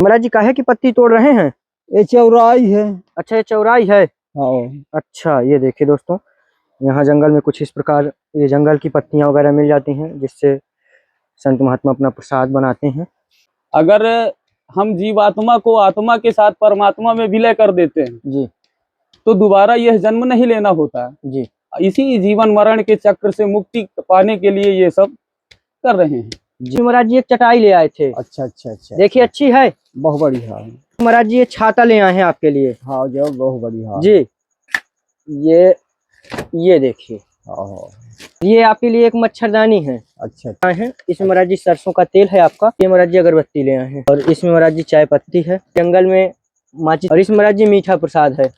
महाराज जी काहे की पत्ती तोड़ रहे हैं? ये चौराई है। अच्छा, ये चौराई है। हाँ। अच्छा, ये देखिए दोस्तों, यहाँ जंगल में कुछ इस प्रकार ये जंगल की पत्तियां वगैरह मिल जाती हैं, जिससे संत महात्मा अपना प्रसाद बनाते हैं। अगर हम जीवात्मा को आत्मा के साथ परमात्मा में विलय कर देते हैं जी तो दोबारा यह जन्म नहीं लेना होता है। जी। इसी जीवन मरण के चक्र से मुक्ति पाने के लिए ये सब कर रहे हैं। जी महाराज जी एक चटाई ले आए थे। अच्छा अच्छा अच्छा। देखिए अच्छी है, बहुत बढ़िया है। महाराज जी ये छाता ले आए हैं आपके लिए। हाँ जो बहुत बढ़िया जी। ये देखिए, ये आपके लिए एक मच्छरदानी है। अच्छा है इसमें महाराज जी सरसों का तेल है आपका। ये महाराज जी अगरबत्ती ले आए हैं, और इसमें महाराज जी चाय पत्ती है, जंगल में माचिस, और इसमें महाराज जी मीठा प्रसाद है,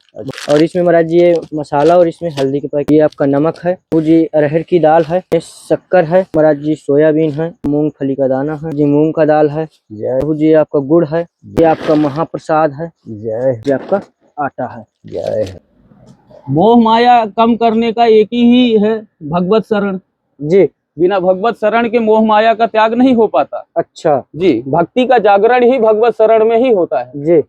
और इसमें महाराज जी ये मसाला, और इसमें हल्दी के पैकेट, ये आपका नमक है, वो जी अरहर की दाल है, ये शक्कर है, महाराज जी सोयाबीन है, मूंगफली का दाना है जी, मूंग का दाल है, जय जी आपका गुड़ है, ये आपका महाप्रसाद है, जय आपका आटा है, जय। मोह माया कम करने का एक ही है भगवत शरण जी। बिना भगवत शरण के मोह माया का त्याग नहीं हो पाता। अच्छा जी, भक्ति का जागरण ही भगवत शरण में ही होता है। जी।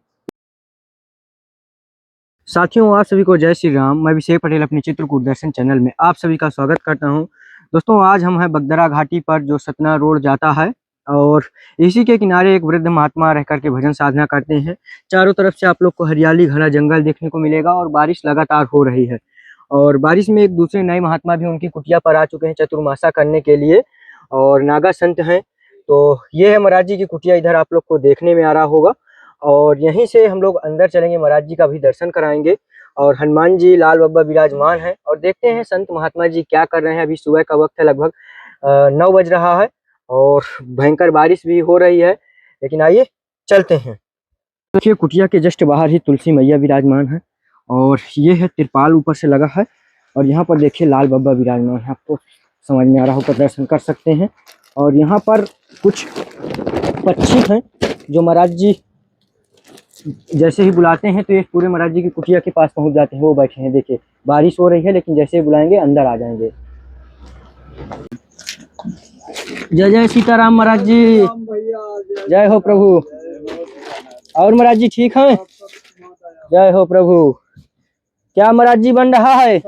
साथियों, आप सभी को जय श्री राम। मैं अभिषेक पटेल अपने चित्रकूट दर्शन चैनल में आप सभी का स्वागत करता हूं। दोस्तों, आज हम हैं बगदरा घाटी पर, जो सतना रोड जाता है, और इसी के किनारे एक वृद्ध महात्मा रह करके भजन साधना करते हैं। चारों तरफ से आप लोग को हरियाली घना जंगल देखने को मिलेगा, और बारिश लगातार हो रही है, और बारिश में एक दूसरे नए महात्मा भी उनकी कुटिया पर आ चुके हैं चतुर्मासा करने के लिए, और नागा संत हैं। तो ये है महाराज जी की कुटिया, इधर आप लोग को देखने में आ रहा होगा, और यहीं से हम लोग अंदर चलेंगे, महाराज जी का भी दर्शन कराएंगे, और हनुमान जी लाल बब्बा विराजमान है, और देखते हैं संत महात्मा जी क्या कर रहे हैं। अभी सुबह का वक्त है, लगभग 9 बज रहा है, और भयंकर बारिश भी हो रही है, लेकिन आइए चलते हैं। देखिए, कुटिया के जस्ट बाहर ही तुलसी मैया विराजमान है, और ये है तिरपाल ऊपर से लगा है, और यहाँ पर देखिए लाल बब्बा विराजमान है, आपको समझ में आ रहा होगा, दर्शन कर सकते हैं। और यहाँ पर कुछ पक्षी हैं जो महाराज जी जैसे ही बुलाते हैं तो ये पूरे महाराज जी की कुटिया के पास पहुंच जाते हैं। वो बैठे हैं, देखिए बारिश हो रही है, लेकिन जैसे ही बुलाएंगे अंदर आ जाएंगे। जय जय सीताराम महाराज जी, जय हो प्रभु। और महाराज जी ठीक हैं? जय हो प्रभु। क्या महाराज जी बन रहा है?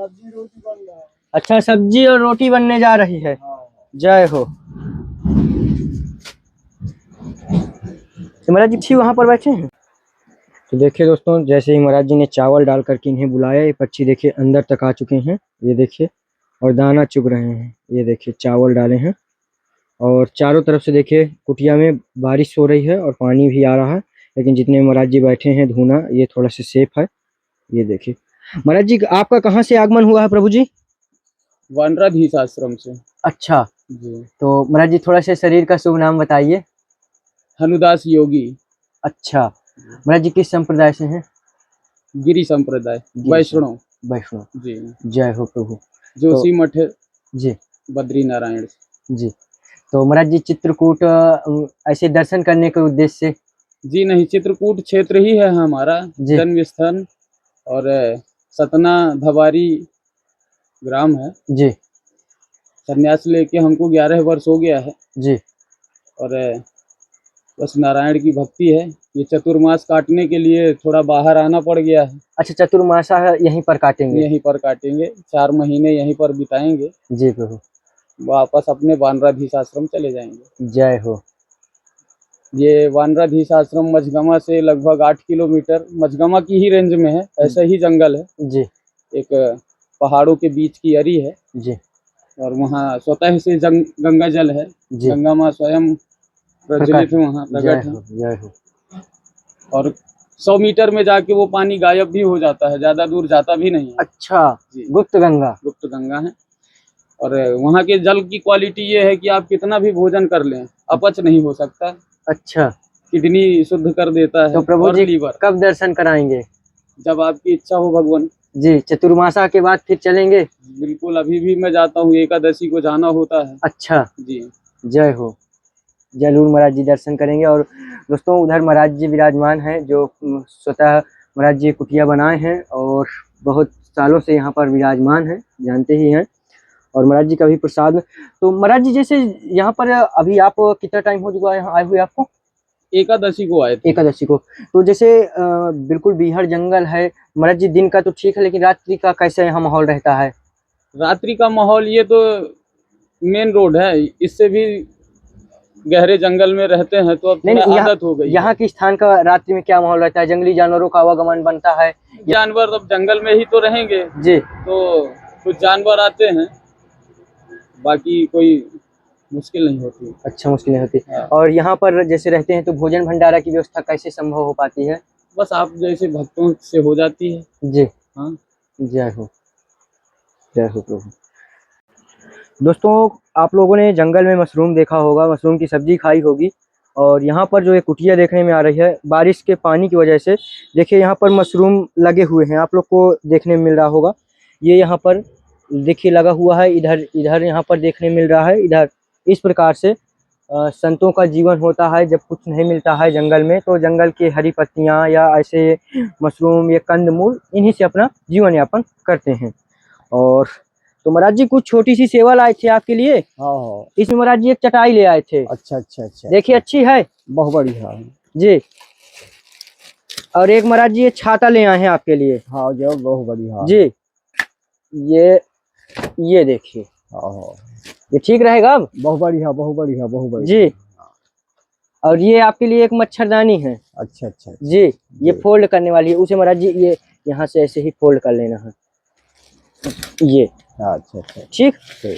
अच्छा, सब्जी और रोटी बनने जा रही है। जय हो। तो महाराज जी ठीक वहां पर बैठे हैं। तो देखिए दोस्तों, जैसे ही महाराज जी ने चावल डाल करके इन्हें बुलाया, ये पक्षी देखिए अंदर तक आ चुके हैं, ये देखिए, और दाना चुग रहे हैं। ये देखिए चावल डाले हैं, और चारों तरफ से देखिए कुटिया में बारिश हो रही है और पानी भी आ रहा है, लेकिन जितने महाराज जी बैठे हैं धूना, ये थोड़ा सा सेफ है। ये देखिए महाराज जी, आपका कहाँ से आगमन हुआ है प्रभु जी? वानराधीश आश्रम से। अच्छा जी। तो महाराज जी थोड़ा सा शरीर का शुभ नाम बताइए। हनुदास योगी। अच्छा, महाराज जी किस संप्रदाय से हैं? गिरी संप्रदाय, वैष्णव। वैष्णव। जी। जय हो प्रभु। जोशी मठ जी बद्री नारायण जी। तो महाराज जी चित्रकूट ऐसे दर्शन करने के उद्देश्य से? जी नहीं, चित्रकूट क्षेत्र ही है हमारा जन्म स्थान, और सतना धबारी ग्राम है जी। संन्यास लेके हमको 11 वर्ष हो गया है जी। और बस नारायण की भक्ति है। ये चतुर्मास काटने के लिए थोड़ा बाहर आना पड़ गया है। अच्छा, चतुर्मासा यहीं पर काटेंगे? यहीं पर काटेंगे, 4 महीने यहीं पर बिताएंगे। जी प्रभु। वापस अपने वानराधीश आश्रम चले जाएंगे। जय हो। ये वानराधीश आश्रम मझगमा से लगभग 8 किलोमीटर मझगमा की ही रेंज में है। ऐसा ही जंगल है जी। एक पहाड़ों के बीच की अरी है जी। और वहाँ स्वतः से गंगा जल है। गंगा माँ स्वयं प्रज्वलित वहाँ प्रकट है। जय हो। और 100 मीटर में जाके वो पानी गायब भी हो जाता है, ज्यादा दूर जाता भी नहीं है। अच्छा, गुप्त गंगा। गुप्त गंगा है। और वहाँ के जल की क्वालिटी ये है कि आप कितना भी भोजन कर लें अपच नहीं हो सकता। अच्छा, किडनी शुद्ध कर देता है। तो प्रभु जी लीवर कब दर्शन कराएंगे? जब आपकी इच्छा हो भगवान जी। चतुर्मासा के बाद फिर चलेंगे? बिल्कुल, अभी भी मैं जाता हूँ, एकादशी को जाना होता है। अच्छा जी। जय हो। जरूर महाराज जी दर्शन करेंगे। और दोस्तों, उधर महाराज जी विराजमान हैं, जो स्वतः महाराज जी कुटिया बनाए हैं, और बहुत सालों से यहाँ पर विराजमान हैं, जानते ही हैं, और महाराज जी का भी प्रसाद। तो महाराज जी जैसे यहाँ पर अभी आप कितना टाइम हो चुका है यहाँ आए हुए आपको? एकादशी को आए थे। एकादशी को। तो जैसे बिल्कुल बीहड़ जंगल है महाराज जी, दिन का तो ठीक है लेकिन रात्रि का कैसे यहाँ माहौल रहता है? रात्रि का माहौल, ये तो मेन रोड है, इससे भी गहरे जंगल में रहते हैं तो अब नहीं थोड़ा नहीं, आदत हो गई यहाँ है। के स्थान का रात्रि में क्या माहौल रहता है? जंगली जानवरों का आवागमन बनता है? जानवर अब जंगल में ही तो रहेंगे, जी। तो कुछ जानवर आते हैं, बाकी कोई मुश्किल नहीं होती। अच्छा, मुश्किलें होती। हाँ। और यहाँ पर जैसे रहते हैं तो भोजन भंडारा की व्यवस्था कैसे संभव हो पाती है? बस आप जैसे भक्तों से हो जाती है। जी। हाँ। जय हो, जय हो प्रभु। दोस्तों, आप लोगों ने जंगल में मशरूम देखा होगा, मशरूम की सब्जी खाई होगी। और यहाँ पर जो एक कुटिया देखने में आ रही है, बारिश के पानी की वजह से देखिए यहाँ पर मशरूम लगे हुए हैं, आप लोग को देखने में मिल रहा होगा। ये यहाँ पर देखिए लगा हुआ है, इधर इधर यहाँ पर देखने मिल रहा है। इधर इस प्रकार से संतों का जीवन होता है। जब कुछ नहीं मिलता है जंगल में तो जंगल की हरी पत्तियाँ या ऐसे मशरूम या कंदमूल, इन्हीं से अपना जीवन यापन करते हैं। और तो महाराज जी कुछ छोटी सी सेवा लाए थे आपके लिए। हाँ। इसमें महाराज जी एक चटाई ले आए थे। अच्छा अच्छा अच्छा। देखिए अच्छी है, बहुत बढ़िया है जी। और एक महाराज जी ये छाता ले आए हैं आपके लिए। हाँ, जो बहुत बढ़िया जी। ये देखिए, हाँ, ये ठीक रहेगा अब? बहुत बढ़िया बहुत बढ़िया बहुत बढ़िया जी। और ये आपके लिए एक मच्छरदानी है। अच्छा अच्छा जी। ये फोल्ड करने वाली है, उसे महाराज जी ये यहाँ से ऐसे ही फोल्ड कर लेना है, ये। अच्छा अच्छा ठीक।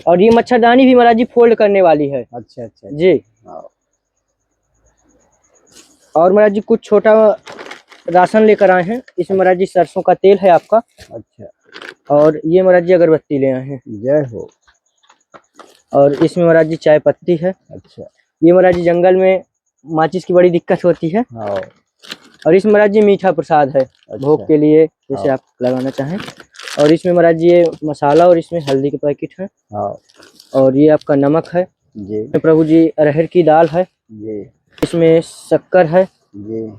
और ये मच्छरदानी भी महाराज जी फोल्ड करने वाली है। अच्छा अच्छा जी। और महाराज जी कुछ छोटा राशन लेकर आए हैं। इसमें महाराज जी सरसों का तेल है आपका। अच्छा। और ये महाराज जी अगरबत्ती ले आए हैं। जय हो। और इसमें महाराज जी चाय पत्ती है। अच्छा। ये महाराज जी जंगल में माचिस की बड़ी दिक्कत होती है। हाँ। और इसमें महाराज जी मीठा प्रसाद है। अच्छा। भोग के लिए जैसे आप लगाना चाहें। और इसमें महाराज जी ये मसाला और इसमें हल्दी के पैकेट है। हाँ। और ये आपका नमक है। जी। प्रभु जी अरहर की दाल है। जी। इसमें शक्कर है। जी।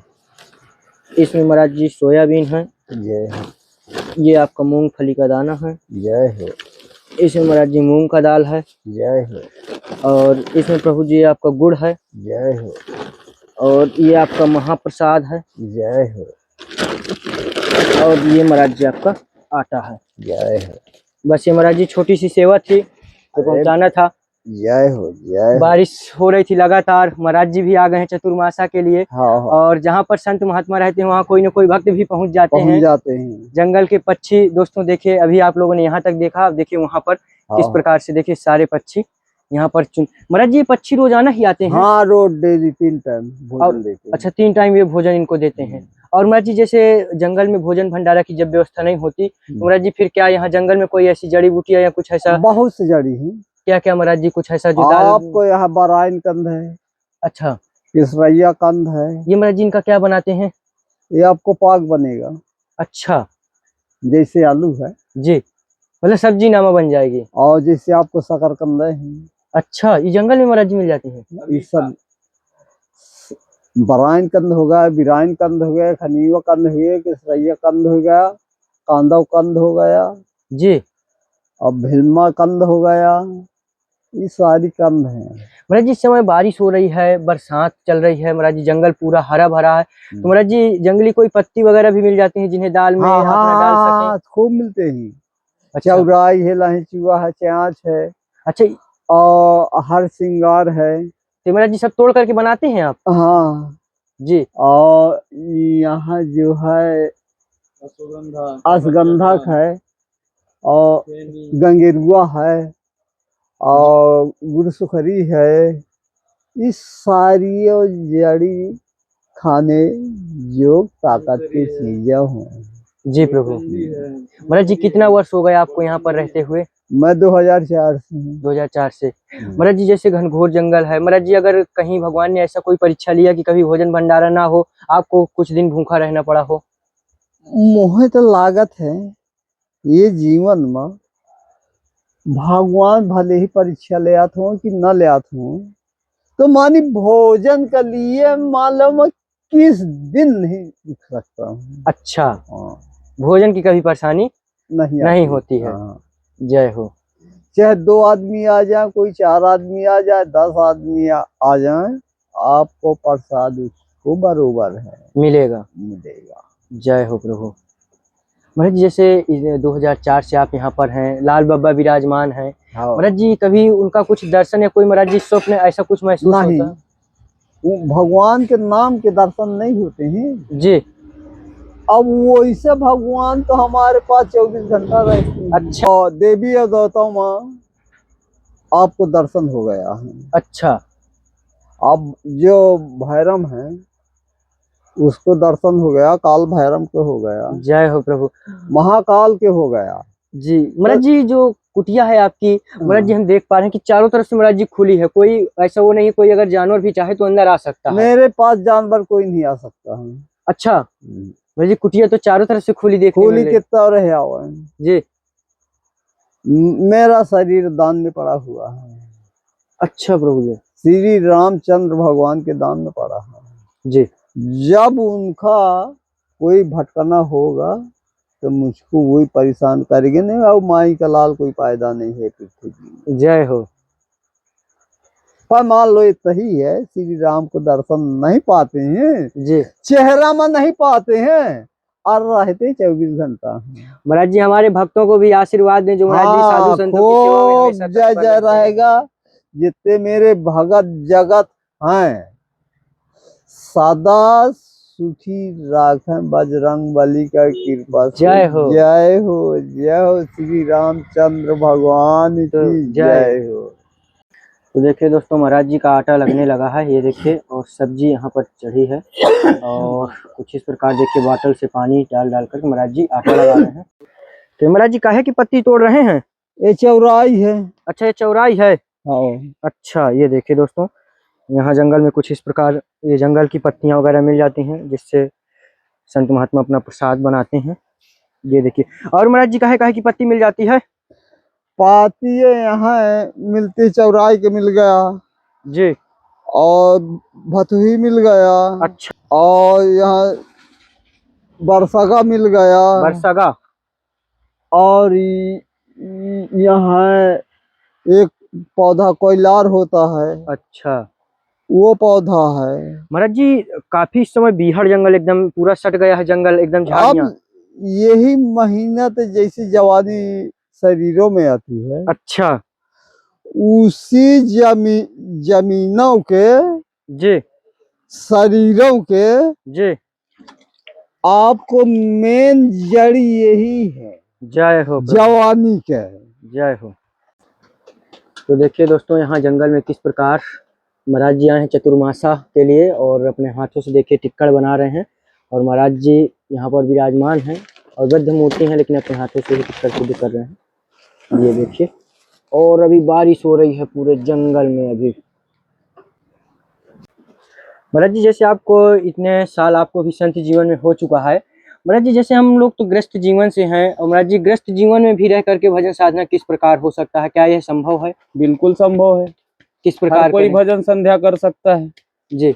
इसमें महाराज जी सोयाबीन है। जय हो। ये आपका मूंगफली का दाना है। जय हो। इसमें महाराज जी मूंग का दाल है। जय हो। और इसमें प्रभु जी आपका गुड़ है। जय हो। और ये आपका महाप्रसाद है। जय हो। और ये महाराज जी आपका आटा है। जय हो। बस ये महाराज जी छोटी सी सेवा थी तो पहुंचाना था। जय हो। जय हो। बारिश हो रही थी लगातार, महाराज जी भी आ गए हैं चतुर्मासा के लिए। हाँ हाँ। और जहाँ पर संत महात्मा रहते हैं वहाँ कोई न कोई भक्त भी पहुंच जाते हैं। जंगल के पक्षी दोस्तों देखिए, अभी आप लोगों ने यहाँ तक देखा, अब देखिए वहाँ पर किस प्रकार से देखिए सारे पक्षी यहाँ पर महाराज जी ये पक्षी रोजाना ही आते हैं? हाँ, रोज डेली 3 टाइम भोजन देते हैं। अच्छा, 3 टाइम ये भोजन इनको देते हैं। और महाराज जी जैसे जंगल में भोजन भंडारा की जब व्यवस्था नहीं होती तो महाराज जी फिर क्या यहाँ जंगल में कोई ऐसी जड़ी बूटियां या कुछ ऐसा? बहुत सी जड़ी है। क्या क्या महाराज जी कुछ ऐसा जो आपको यहाँ बराइन कंद है। अच्छा। किसरैया कंद है। ये महाराज जी इनका क्या बनाते हैं? ये आपको पाक बनेगा। अच्छा। जैसे आलू है जी, मतलब सब्जी नामा बन जाएगी। और जैसे आपको शकरकंद है। अच्छा, ये जंगल में महाराज जी मिल जाती है? ये सब बराइन कंद हो गया, बिराइन कंद हो गया, खनीवा कंद हो गया, किसरैया कंद हो गया, कांदव कंद हो गया जी, और भिलमा कंद हो गया। ये सारी कंद है। महाराज जी इस समय बारिश हो रही है, बरसात चल रही है, महाराज जी जंगल पूरा हरा भरा है, तो महाराज जी जंगली कोई पत्ती वगैरह भी मिल जाती है जिन्हें दाल में अपना डाल सकें? खूब मिलते हैं। अच्छा। चौराई है, लहचुआ है, चाँच है। अच्छा। और हर सिंगार है। तो महाराज जी सब तोड़ करके बनाते हैं आप? हाँ जी। और यहाँ जो है अश्वगंधक है और गंगेरुआ है और गुरसुखरी है। इस सारी जड़ी खाने जो ताकत की चीजें हैं। जी प्रभु। महाराज जी कितना वर्ष हो गए आपको यहाँ पर रहते हुए? मैं 2004 से हूँ। 2004 से। महाराज जी जैसे घनघोर जंगल है, महाराज जी अगर कहीं भगवान ने ऐसा कोई परीक्षा लिया कि कभी भोजन भंडारा ना हो, आपको कुछ दिन भूखा रहना पड़ा हो? मोहे तो लागत है ये जीवन में भगवान भले ही परीक्षा ले आते हो कि न ले आते हो, तो मानी भोजन के लिए मालूम किस दिन नहीं दिख सकता हूँ। अच्छा। भोजन की कभी परेशानी नहीं होती है। जय हो। चाहे 2 आदमी आ जाए, कोई 4 आदमी आ जाए, 10 आदमी आ जाए, आपको प्रसाद आपको बरोबर है, मिलेगा। मिलेगा। जय हो प्रभु। महाराज जी जैसे 2004 से आप यहाँ पर हैं, लाल बाबा विराजमान हैं। हाँ। महाराज जी कभी उनका कुछ दर्शन या कोई महाराज जी स्वप्न ऐसा कुछ महसूस नहीं, होता है? वो भगवान के नाम के दर्शन नहीं होते हैं जी। अब वो ऐसे भगवान तो हमारे पास 24 घंटा रहते हैं। अच्छा। और देवी और गौतम माँ आपको दर्शन हो गया है। अच्छा। अब जो भैरम है उसको दर्शन हो गया, काल भैरम को हो गया, जय हो प्रभु। महाकाल के हो गया। जी महाराज जी जो कुटिया है आपकी, महाराज जी हम देख पा रहे हैं कि चारों तरफ से महाराज जी खुली है, कोई ऐसा वो नहीं, कोई अगर जानवर भी चाहे तो अंदर आ सकता है। मेरे पास जानवर कोई नहीं आ सकता है। अच्छा। महाराज जी कुटिया तो चारों तरफ से खुली देखने खुली मिल कितना रहे हुआ है। जी। मेरा शरीर दान में पड़ा हुआ है। अच्छा प्रभु जी। श्री रामचंद्र भगवान के दान में पड़ा है जी। जब उनका कोई भटकना होगा तो मुझको वही परेशान करेंगे नहीं। अब माई का लाल कोई फायदा नहीं है पृथ्वी में। जय हो। पर मान लो इतना ही है, श्री राम को दर्शन नहीं पाते हैं जी। चेहरा में नहीं पाते हैं और रहते 24 घंटा। महाराज जी हमारे भक्तों को भी आशीर्वाद दें जो महाराज जी साधु संतों की सेवा में हमेशा खूब जय तत्पर जय रहते हैं। रहेगा। जितने मेरे भगत जगत हैं सदा सुखी राखें बजरंग बली का कृपा से। जय हो। जय हो, जय हो श्री रामचंद्र भगवान की जय हो। तो देखिए दोस्तों महाराज जी का आटा लगने लगा है, ये देखिए, और सब्जी यहाँ पर चढ़ी है और कुछ इस प्रकार देखिए बॉटल से पानी डाल डाल कर महाराज जी आटा लगा रहे हैं। तो महाराज जी काहे की पत्ती तोड़ रहे हैं? ये चौराई है। अच्छा ये चौराई है। हाँ। अच्छा ये देखिए दोस्तों, यहाँ जंगल में कुछ इस प्रकार ये जंगल की पत्तियां वगैरह मिल जाती हैं जिससे संत महात्मा अपना प्रसाद बनाते हैं। ये देखिए, और महाराज जी काहे की पत्ती मिल जाती है? पाती यहाँ मिलती, चौराई के मिल गया जी। और भतुही मिल गया। अच्छा। और यहाँ बरसगा मिल गया। बरसगा। और यहाँ एक पौधा कोयलार होता है। अच्छा। वो पौधा है। महाराज जी काफी इस समय बीहड़ जंगल एकदम पूरा सट गया है, जंगल एकदम झाड़ियां। अब यही महीना तो जैसी जवानी शरीरों में आती है। अच्छा। उसी जमीनों के जी। शरीरों के जी। आपको मेन जड़ी यही है। जय हो प्रभु। जवानी के। जय हो। तो देखिए दोस्तों यहाँ जंगल में किस प्रकार महाराज जी आए हैं चतुर्मासा के लिए और अपने हाथों से देखिए टिक्कड़ बना रहे हैं। और महाराज जी यहाँ पर विराजमान हैं और वृद्ध मूर्ति हैं लेकिन अपने हाथों से ही टिक्कड़ शुद्ध कर रहे हैं। ये देखिए, और अभी बारिश हो रही है पूरे जंगल में अभी। महाराज जी जैसे आपको इतने साल आपको भी संत जीवन में हो चुका है, महाराज जी जैसे हम लोग तो ग्रस्त जीवन से हैं और महाराज जी ग्रस्त जीवन में भी रह करके भजन साधना किस प्रकार हो सकता है, क्या यह संभव है? बिल्कुल संभव है। किस प्रकार हर कोई भजन संध्या कर सकता है। जी।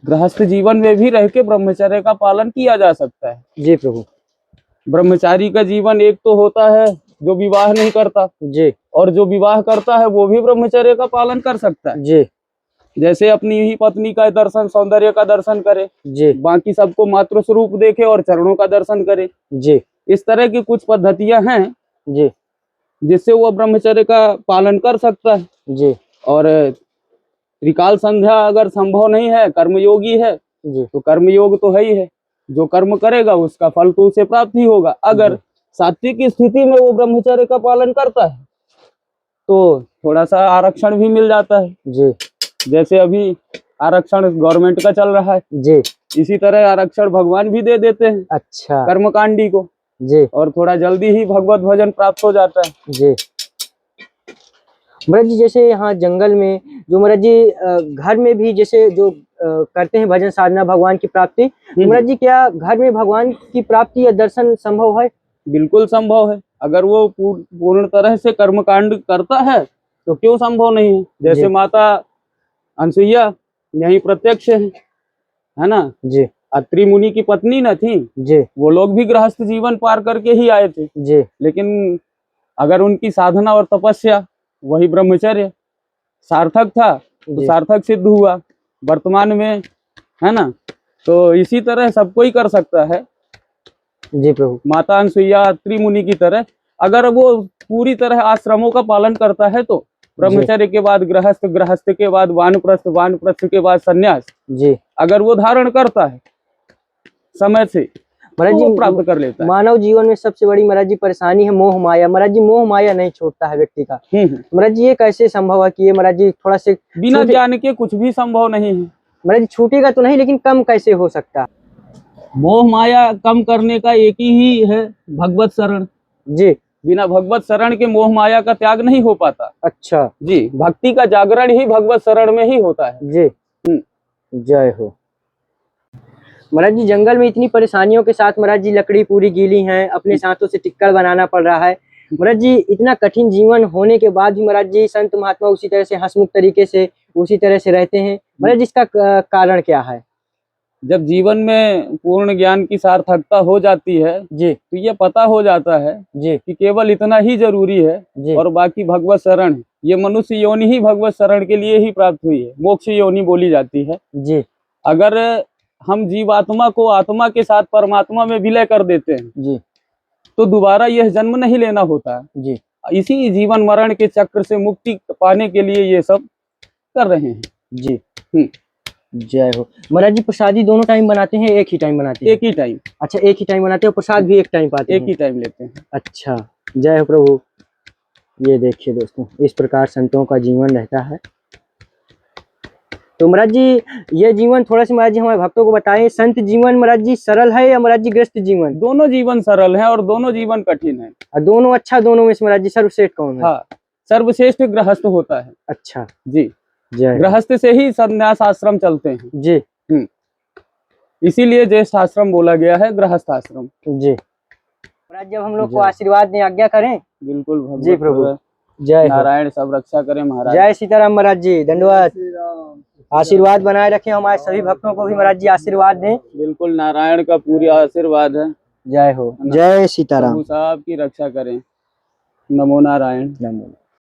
गृहस्थ जीवन में भी रह के ब्रह्मचर्य का पालन किया जा सकता है। जी प्रभु। ब्रह्मचारी का जीवन एक तो होता है जो विवाह नहीं करता जी। और जो विवाह करता है वो भी ब्रह्मचर्य का पालन कर सकता है। जी। जैसे अपनी ही पत्नी का दर्शन, सौंदर्य का दर्शन करे, जी। बाकी सबको मातृ स्वरूप देखे और चरणों का दर्शन करे। जी। इस तरह की कुछ पद्धतियां हैं जी। जिससे वो ब्रह्मचर्य का पालन कर सकता है। जी। और त्रिकाल संध्या अगर संभव नहीं है, कर्मयोगी है, जी। तो कर्मयोग तो है ही है। जो कर्म करेगा उसका फल तो उसे प्राप्त ही होगा। अगर सात्विक स्थिति में वो ब्रह्मचर्य का पालन करता है तो थोड़ा सा आरक्षण भी मिल जाता है। जी। जैसे अभी आरक्षण गवर्नमेंट का चल रहा है, जी। इसी तरह आरक्षण भगवान भी दे देते हैं अच्छा। कर्मकांडी को। जी। और थोड़ा जल्दी ही भगवत भजन प्राप्त हो जाता है। जी। महाराज जी जैसे यहाँ जंगल में जो महाराज जी घर में भी जैसे जो करते हैं भजन साधना भगवान की प्राप्ति, महाराज जी क्या घर में भगवान की प्राप्ति या दर्शन संभव है? बिल्कुल संभव है। अगर वो पूर्ण तरह से कर्मकांड करता है तो क्यों संभव नहीं है। जैसे माता अनसुईया यही प्रत्यक्ष है ना। जी। अत्रि मुनि की पत्नी न थी जी। वो लोग भी गृहस्थ जीवन पार करके ही आए थे। जी। लेकिन अगर उनकी साधना और तपस्या वही ब्रह्मचर्य सार्थक था तो सार्थक सिद्ध हुआ। वर्तमान में है ना तो इसी तरह सब कोई कर सकता है, जी प्रभु। माता अनसुईया अत्रि मुनि की तरह। अगर वो पूरी तरह आश्रमों का पालन करता है तो ब्रह्मचर्य के बाद गृहस्थ, गृहस्थ के बाद वानप्रस्थ, वानप्रस्थ के बाद सन्यास, जी अगर वो धारण करता है समय से महाराज तो जी, वो प्राप्त कर लेता है। मानव जीवन में सबसे बड़ी महाराज जी परेशानी है मोह माया। महाराज जी मोह माया नहीं छोड़ता है व्यक्ति का। महाराज जी ये कैसे संभव है कि ये महाराज जी थोड़ा से बिना ज्ञान के कुछ भी संभव नहीं है। महाराज जी छूटेगा तो नहीं, लेकिन कम कैसे हो सकता है? मोह माया कम करने का एक ही है, भगवत शरण। जी बिना भगवत शरण के मोह माया का त्याग नहीं हो पाता। अच्छा जी, भक्ति का जागरण ही भगवत शरण में ही होता है। जी। जय हो। महाराज जी जंगल में इतनी परेशानियों के साथ महाराज जी लकड़ी पूरी गीली है, अपने साथों से टिक्कर बनाना पड़ रहा है। महाराज जी इतना कठिन जीवन होने के बाद भी महाराज जी संत महात्मा उसी तरह से हंसमुख तरीके से उसी तरह से रहते हैं। महाराज जी इसका कारण क्या है? जब जीवन में पूर्ण ज्ञान की सार्थकता हो जाती है जी तो ये पता हो जाता है जी कि केवल इतना ही जरूरी है जी और बाकी भगवत शरण है। ये मनुष्य योनि ही भगवत शरण के लिए ही प्राप्त हुई है, मोक्ष योनि बोली जाती है। जी अगर हम जीवात्मा को आत्मा के साथ परमात्मा में विलय कर देते हैं जी तो दोबारा यह जन्म नहीं लेना होता है। जी इसी जीवन मरण के चक्र से मुक्ति पाने के लिए ये सब कर रहे हैं। जी। जय हो। महाराज जी प्रसादी दोनों टाइम बनाते हैं, एक ही टाइम बनाते हैं? एक ही टाइम। अच्छा एक ही टाइम बनाते हैं, प्रसाद भी एक टाइम पाते हैं? एक ही टाइम लेते हैं। अच्छा जय हो प्रभु। ये देखिए दोस्तों, इस प्रकार संतों का जीवन रहता है। तो महाराज जी ये जीवन थोड़ा सा महाराज जी हमारे भक्तों को बताएं, संत जीवन महाराज जी सरल है या महाराज जी गृहस्थ जीवन? दोनों जीवन सरल है और दोनों जीवन कठिन है। और दोनों अच्छा, दोनों में से महाराज जी सर्वश्रेष्ठ कौन है? हाँ, सर्वश्रेष्ठ गृहस्थ होता है। अच्छा जी, जय। गृहस्थ से ही संन्यास आश्रम चलते हैं। जी इसीलिए ज्येष्ठ आश्रम बोला गया है, गृहस्थ आश्रम। जी। महाराज जब हम लोग को आशीर्वाद दें, आज्ञा करें। बिल्कुल जी प्रभु। जय हो। नारायण सब रक्षा करें महाराज। जय सीताराम महाराज जी, धन्यवाद। आशीर्वाद बनाए रखें, हमारे सभी भक्तों को भी महाराज जी आशीर्वाद दें। बिल्कुल, नारायण का पूरी आशीर्वाद है। जय हो। जय सीताराम। प्रभु साहब की रक्षा करें। नमो नारायण। नमो।